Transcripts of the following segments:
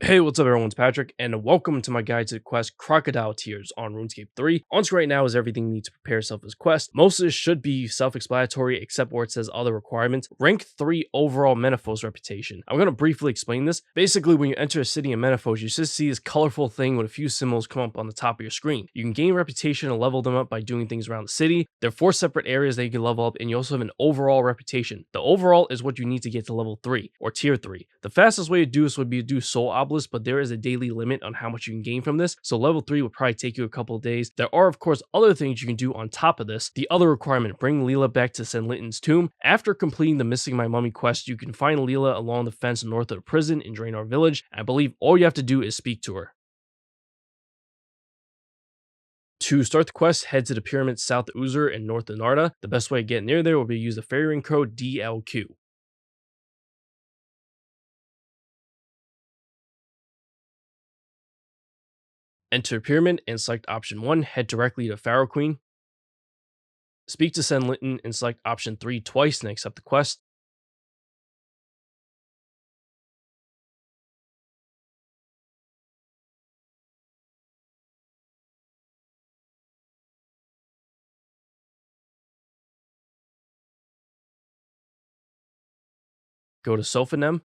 Hey, what's up everyone, it's Patrick, and welcome to my guide to the quest Crocodile Tears on RuneScape 3. On screen right now is everything you need to prepare yourself for this quest. Most of this should be self-explanatory except where it says other requirements. Rank 3 overall Menaphos reputation. I'm going to briefly explain this. Basically, when you enter a city in Menaphos, you should see this colorful thing with a few symbols come up on the top of your screen. You can gain reputation and level them up by doing things around the city. There are 4 separate areas that you can level up, and you also have an overall reputation. The overall is what you need to get to level 3, or tier 3. The fastest way to do this would be to do soul obelisk, but there is a daily limit on how much you can gain from this, so level 3 would probably take you a couple of days. There are of course other things you can do on top of this. The other requirement, bring Leela back to Senlitin's tomb. After completing the Missing My Mummy quest, you can find Leela along the fence north of the prison in Draenor village, and I believe all you have to do is speak to her. To start the quest, head to the pyramids south of Uzur and north of Narda. The best way to get near there will be to use the fairy ring code DLQ. Enter pyramid and select option 1, head directly to Pharaoh Queen. Speak to Senlitin and select option 3 twice and accept the quest. Go to Sophanem.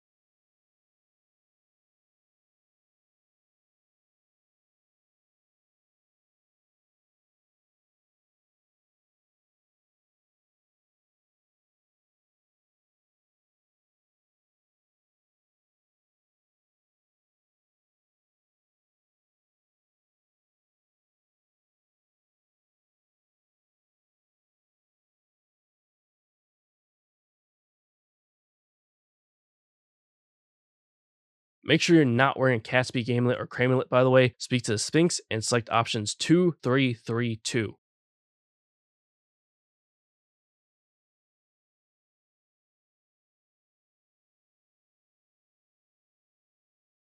Make sure you're not wearing a Catspeak amulet or Cramulet, by the way. Speak to the Sphinx and select options 2, 3, 3, 2.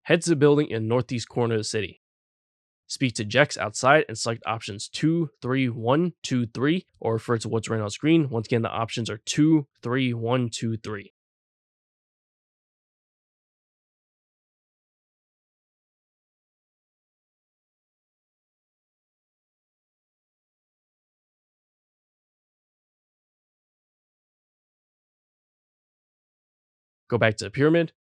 Head to the building in the northeast corner of the city. Speak to Jex outside and select options 2, 3, 1, 2, 3, or refer to what's right on screen. Once again, the options are 2, 3, 1, 2, 3. Go back to the pyramid.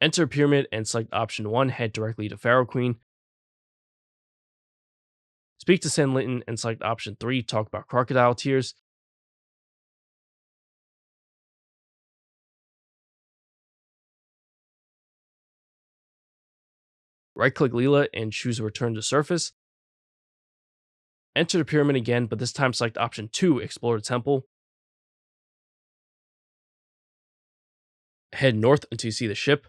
Enter pyramid and select option 1, head directly to Pharaoh Queen. Speak to Senlitin and select option 3, talk about Crocodile Tears. Right click Leela and choose return to surface. Enter the pyramid again, but this time select option 2, explore the temple. Head north until you see the ship.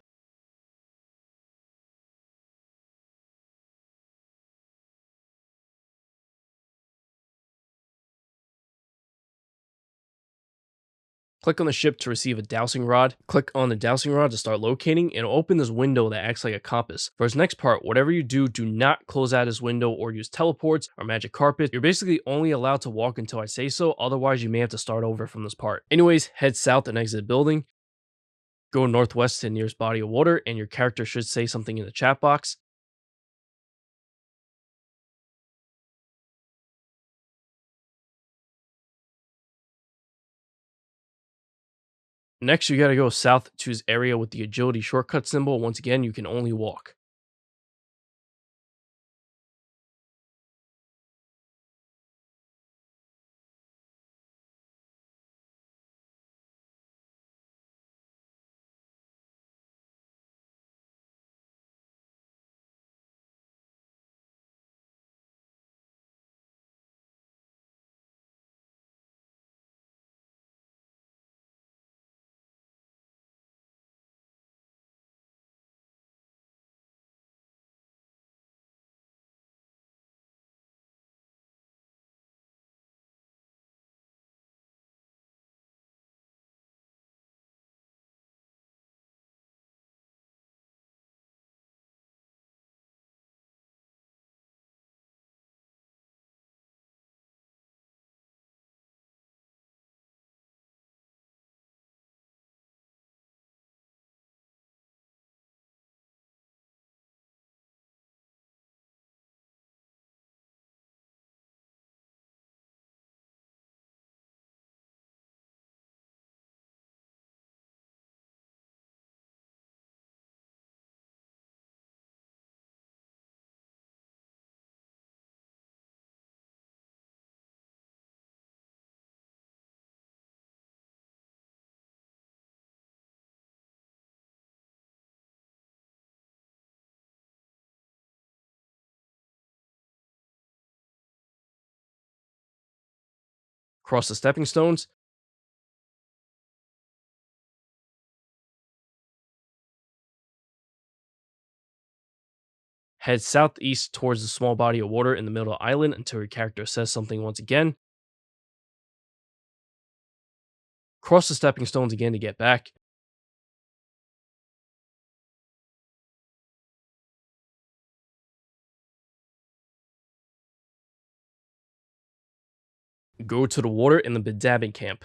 Click on the ship to receive a dowsing rod. Click on the dowsing rod to start locating, and it'll open this window that acts like a compass. For this next part, whatever you do, do not close out this window or use teleports or magic carpet. You're basically only allowed to walk until I say so, otherwise you may have to start over from this part. Anyways, head south and exit the building. Go northwest to the nearest body of water, and your character should say something in the chat box. Next, you gotta go south to this area with the agility shortcut symbol. Once again, you can only walk. Cross the stepping stones. Head southeast towards the small body of water in the middle of the island until your character says something once again. Cross the stepping stones again to get back. Go to the water in the Bedabbing camp.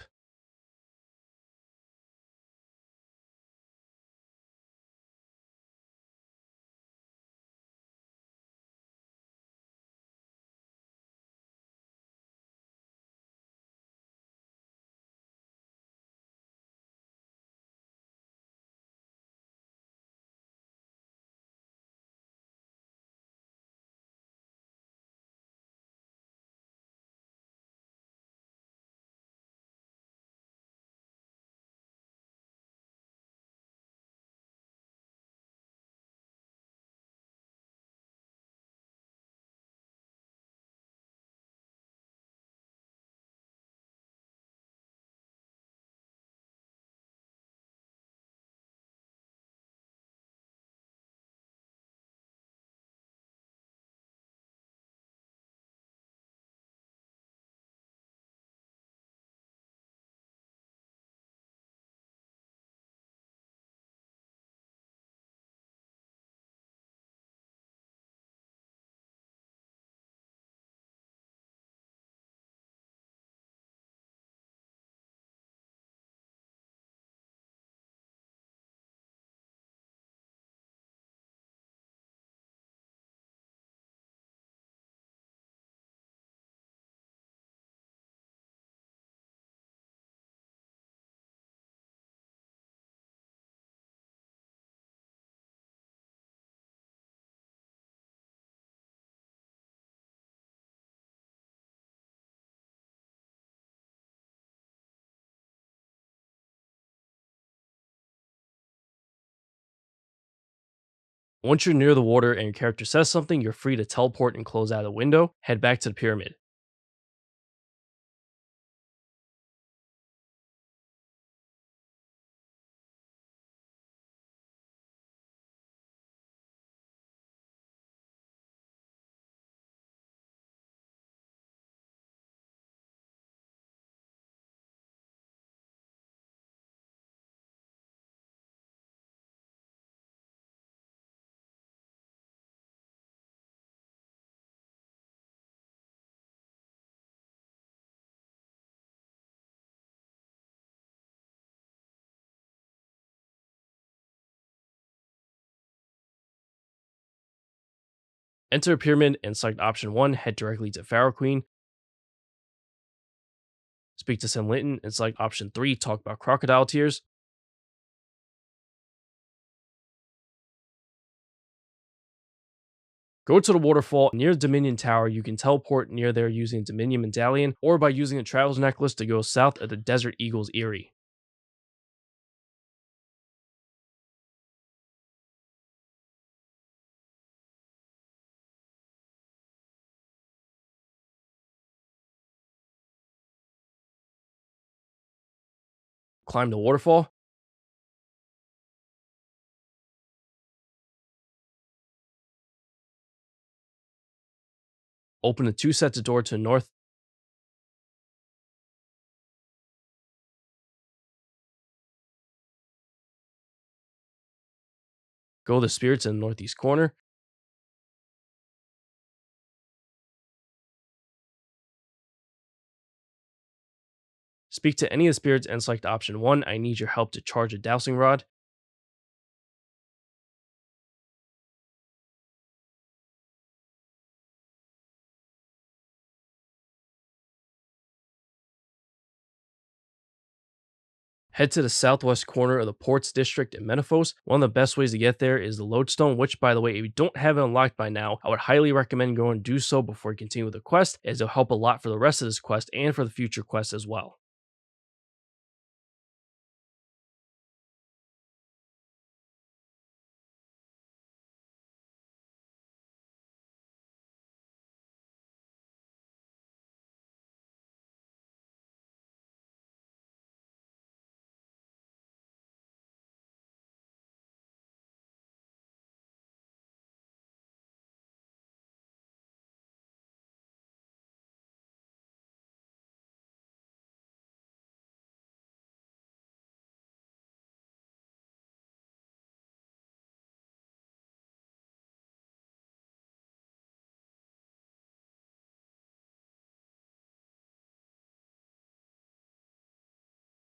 Once you're near the water and your character says something, you're free to teleport and close out the window. Head back to the pyramid. Enter a pyramid and select option 1, head directly to Pharaoh Queen. Speak to Sam Linton and select option 3, talk about Crocodile Tears. Go to the waterfall near the Dominion Tower. You can teleport near there using Dominion Medallion or by using a Traveler's Necklace to go south of the Desert Eagle's Eyrie. Climb the waterfall. Open the 2 sets of door to the north. Go to the spirits in the northeast corner. Speak to any of the spirits and select option 1. I need your help to charge a dowsing rod. Head to the southwest corner of the Ports District in Menaphos. One of the best ways to get there is the Lodestone, which, by the way, if you don't have it unlocked by now, I would highly recommend going and do so before you continue with the quest, as it'll help a lot for the rest of this quest and for the future quests as well.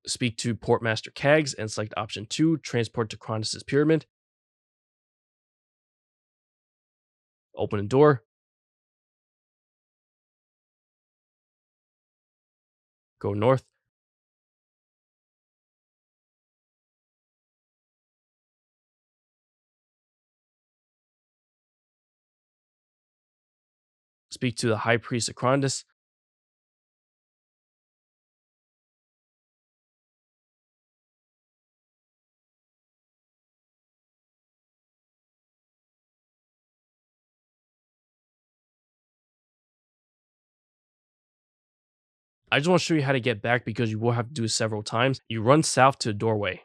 Speak to Portmaster Cags and select option 2, transport to Crondis' pyramid. Open a door. Go north. Speak to the High Priest of Crondis. I just want to show you how to get back because you will have to do it several times. You run south to a doorway.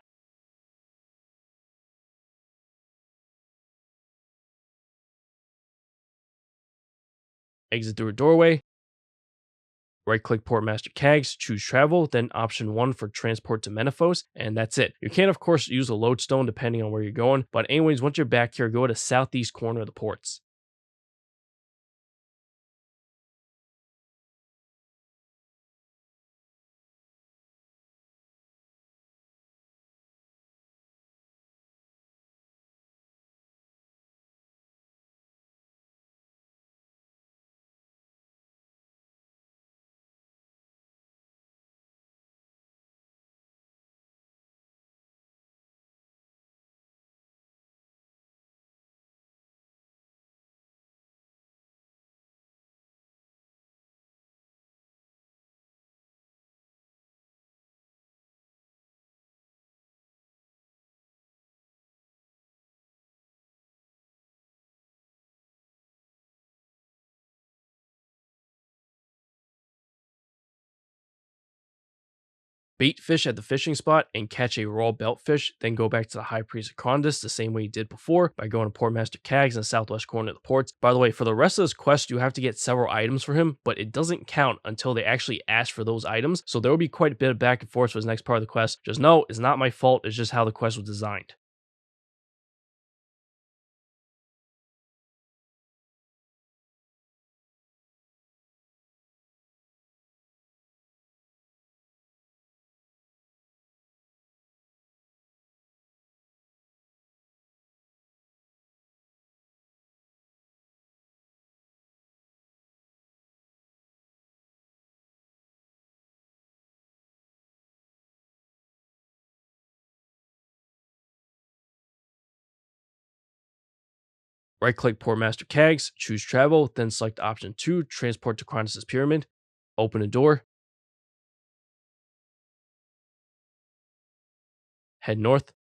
Exit through a doorway. Right click Portmaster Cags, choose travel, then option 1 for transport to Menefos, and that's it. You can of course use a lodestone depending on where you're going, but anyways, once you're back here, go to the southeast corner of the ports. Bait fish at the fishing spot and catch a raw beltfish, then go back to the High Priest of Crondis the same way you did before by going to Portmaster Cags in the southwest corner of the ports. By the way, for the rest of this quest, you have to get several items for him, but it doesn't count until they actually ask for those items, so there will be quite a bit of back and forth for the next part of the quest. Just know, it's not my fault, it's just how the quest was designed. Right click Portmaster Cags, choose travel, then select option 2, transport to Crondis' pyramid. Open a door. Head north.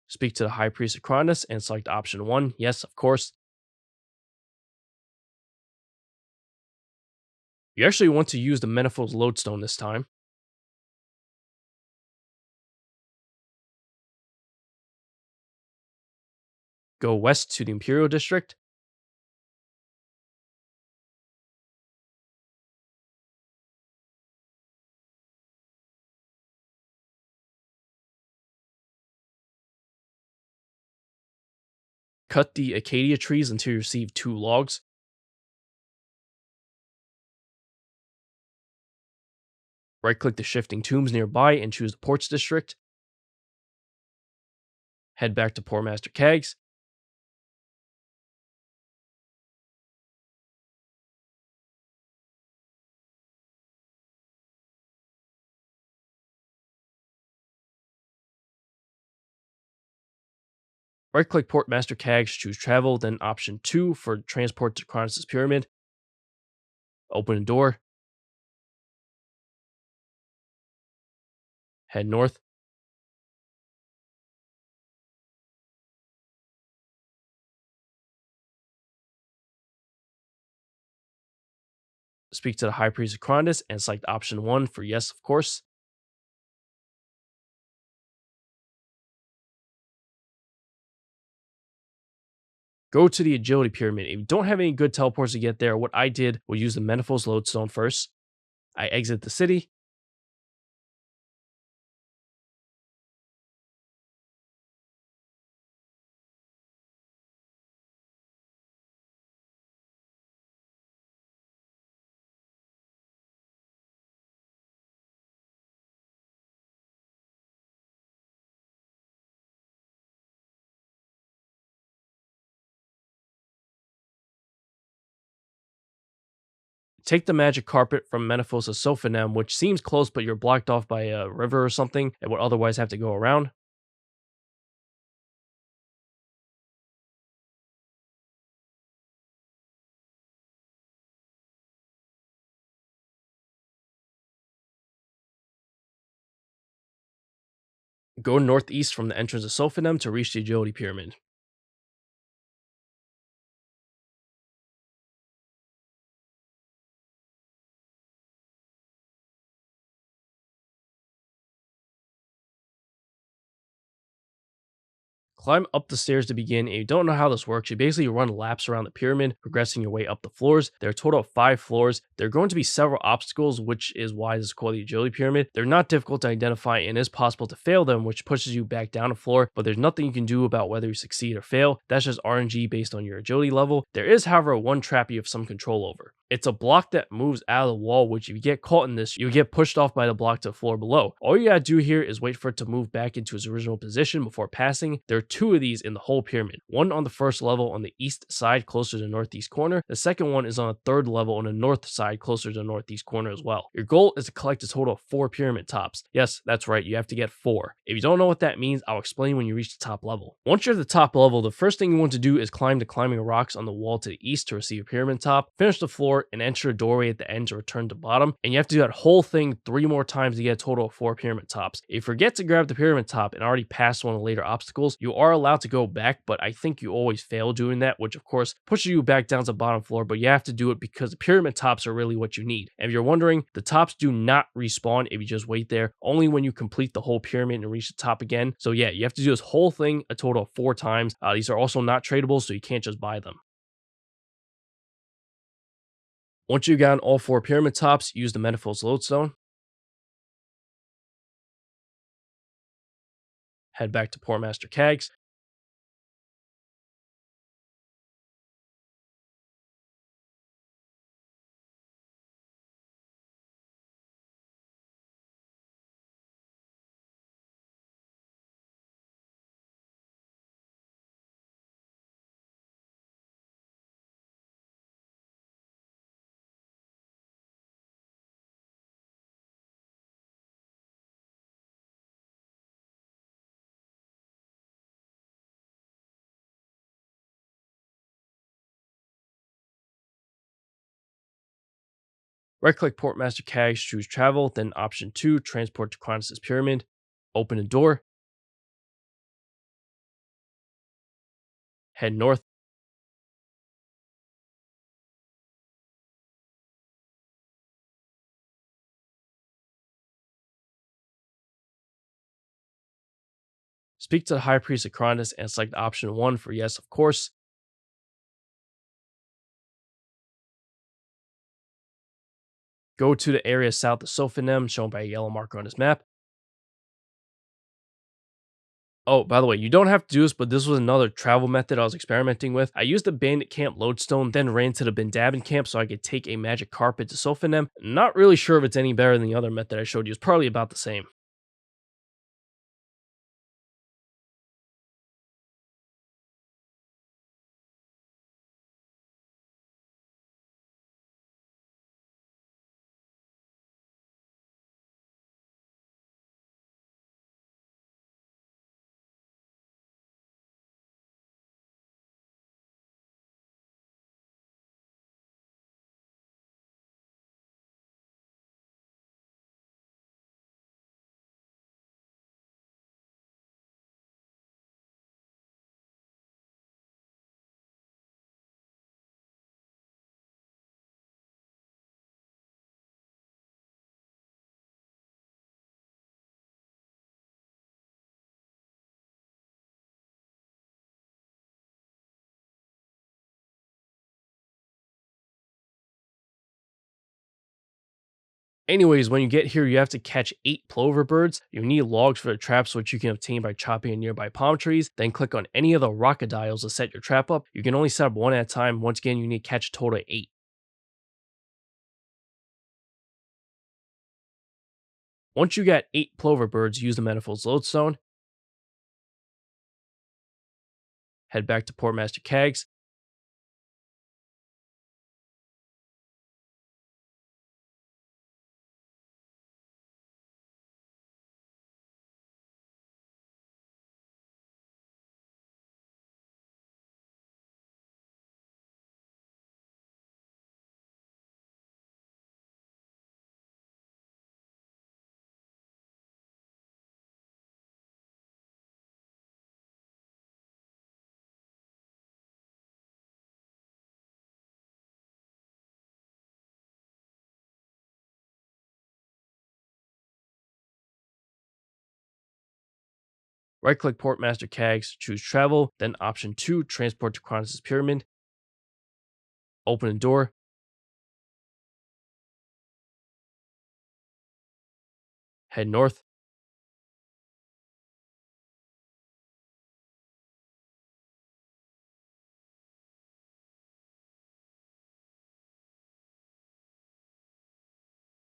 Speak to the High Priest of Crondis and select option 1, yes, of course. You actually want to use the Menefos lodestone this time. Go west to the Imperial District. Cut the Acadia trees until you receive 2 logs. Right click the shifting tombs nearby and choose the Ports District. Head back to Portmaster Cags. Right click Portmaster Cags, choose travel, then option 2 for transport to Crondis' pyramid. Open a door. Head north. Speak to the High Priest of Crondis and select option 1 for yes, of course. Go to the Agility Pyramid. If you don't have any good teleports to get there, what I did was use the Menefos lodestone first. I exit the city. Take the magic carpet from Menethos to Sophonem, which seems close, but you're blocked off by a river or something and would otherwise have to go around. Go northeast from the entrance of Sophonem to reach the agility pyramid. Climb up the stairs to begin. If you don't know how this works, you basically run laps around the pyramid, progressing your way up the floors. There are a total of 5 floors. There are going to be several obstacles, which is why this is called the agility pyramid. They're not difficult to identify and it is possible to fail them, which pushes you back down a floor, but there's nothing you can do about whether you succeed or fail. That's just RNG based on your agility level. There is, however, one trap you have some control over. It's a block that moves out of the wall, which if you get caught in this, you get pushed off by the block to the floor below. All you gotta do here is wait for it to move back into its original position before passing. There are 2 of these in the whole pyramid. One on the first level on the east side closer to the northeast corner. The second one is on the third level on the north side closer to the northeast corner as well. Your goal is to collect a total of 4 pyramid tops. Yes, that's right, you have to get 4. If you don't know what that means, I'll explain when you reach the top level. Once you're at the top level, the first thing you want to do is climb the climbing rocks on the wall to the east to receive a pyramid top, finish the floor, and enter a doorway at the end to return to bottom, and you have to do that whole thing 3 more times to get a total of 4 pyramid tops. If you forget to grab the pyramid top and already passed one of the later obstacles, you are allowed to go back, but I think you always fail doing that, which of course pushes you back down to the bottom floor, but you have to do it because the pyramid tops are really what you need. And if you're wondering, the tops do not respawn if you just wait there, only when you complete the whole pyramid and reach the top again. So yeah, you have to do this whole thing a total of 4 times. These are also not tradable, so you can't just buy them. Once you've gotten all 4 pyramid tops, use the Menethos lodestone. Head back to Portmaster Cags. Right click Portmaster Cags, choose travel, then option 2, transport to Crondis' pyramid. Open a door, head north. Speak to the High Priest of Crondis and select option 1 for yes, of course. Go to the area south of Sophonem, shown by a yellow marker on this map. Oh, by the way, you don't have to do this, but this was another travel method I was experimenting with. I used the Bandit Camp lodestone, then ran to the Bendabin Camp so I could take a magic carpet to Sophonem. Not really sure if it's any better than the other method I showed you. It's probably about the same. Anyways, when you get here, you have to catch 8 plover birds. You need logs for the traps, which you can obtain by chopping in nearby palm trees. Then click on any of the crocodiles to set your trap up. You can only set up 1 at a time. Once again, you need to catch a total of 8. Once you get 8 plover birds, use the Manifold's lodestone. Head back to Portmaster Cags. Right click Port Master Cags, choose Travel, then option 2, Transport to Crondis Pyramid. Open a door. Head north.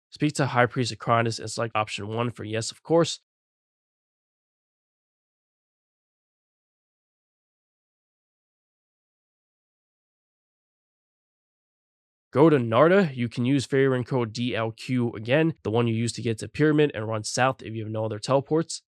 Speak to High Priest of Crondis and select option 1 for yes, of course. Go to Narda. You can use fairy ring code DLQ again, the one you used to get to Pyramid, and run south if you have no other teleports.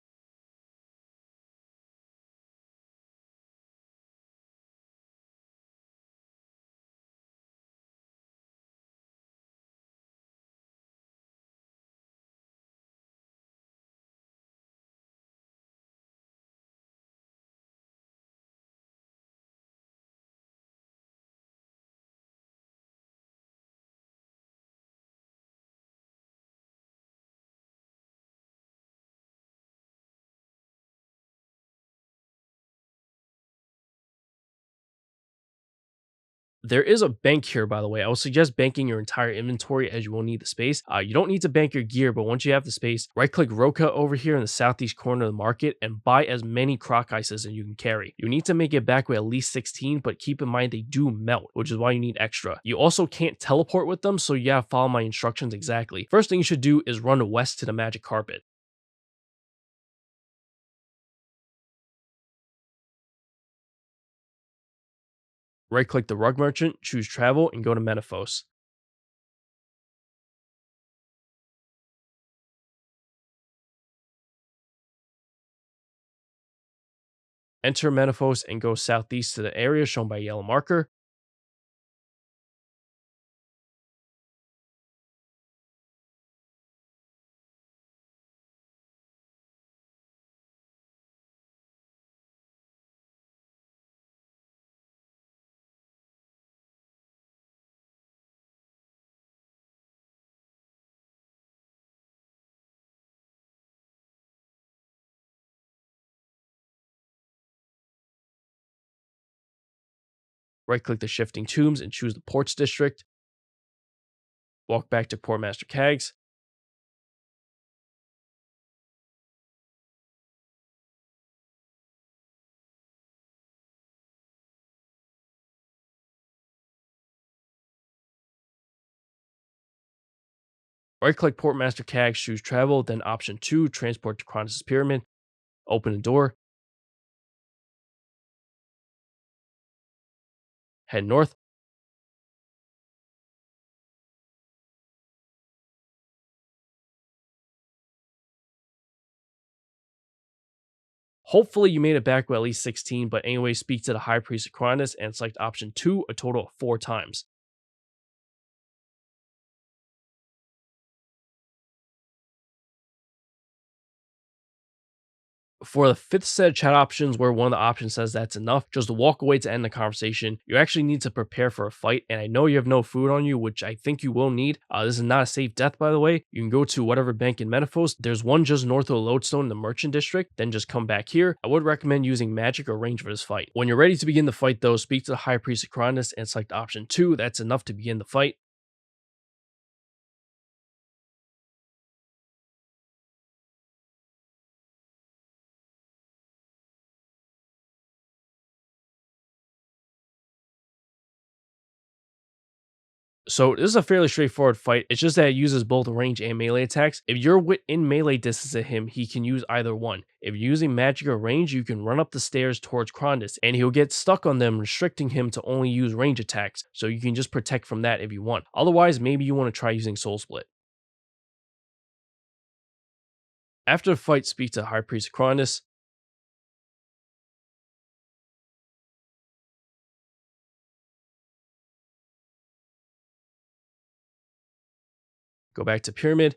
There is a bank here, by the way. I would suggest banking your entire inventory as you will need the space. You don't need to bank your gear, but once you have the space, right click Roka over here in the southeast corner of the market and buy as many Croc Ices as you can carry. You need to make it back with at least 16, but keep in mind they do melt, which is why you need extra. You also can't teleport with them, so you gotta follow my instructions exactly. First thing you should do is run west to the magic carpet. Right click the rug merchant, choose travel, and go to Menaphos. Enter Menaphos and go southeast to the area shown by a yellow marker. Right click the shifting tombs and choose the ports district. Walk back to Port Master Cags. Right click Port Master Cags, choose travel, then option 2, transport to Crondis Pyramid. Open the door. Head north. Hopefully you made it back with at least 16, but anyway, speak to the High Priest of Crondis and select option 2 a total of 4 times. For the fifth set of chat options, where one of the options says that's enough, just walk away to end the conversation. You actually need to prepare for a fight, and I know you have no food on you, which I think you will need. This is not a safe death, by the way. You can go to whatever bank in Menaphos. There's one just north of the Lodestone in the Merchant District, then just come back here. I would recommend using magic or range for this fight. When you're ready to begin the fight, though, speak to the High Priest of Crondis and select option 2. That's enough to begin the fight. So this is a fairly straightforward fight. It's just that it uses both range and melee attacks. If you're within melee distance of him, he can use either one. If you're using magic or range, you can run up the stairs towards Crondis, and he'll get stuck on them, restricting him to only use range attacks. So you can just protect from that if you want. Otherwise, maybe you want to try using Soul Split. After the fight, speak to High Priest Crondis. Go back to Pyramid.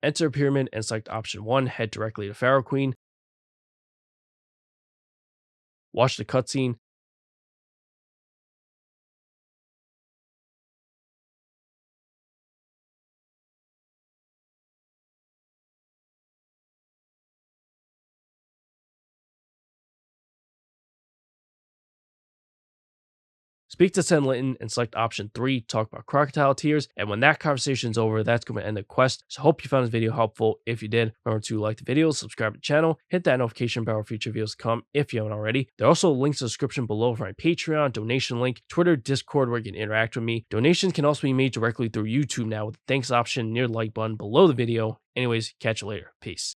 Enter a pyramid and select option 1, head directly to Pharaoh Queen. Watch the cutscene. Speak to Sen Linton and select option 3, talk about Crocodile Tears, and when that conversation is over, that's going to end the quest. So hope you found this video helpful. If you did, remember to like the video, subscribe to the channel, hit that notification bell for future videos to come if you haven't already. There are also links in the description below for my Patreon, donation link, Twitter, Discord where you can interact with me. Donations can also be made directly through YouTube now with the thanks option near the like button below the video. Anyways, catch you later. Peace.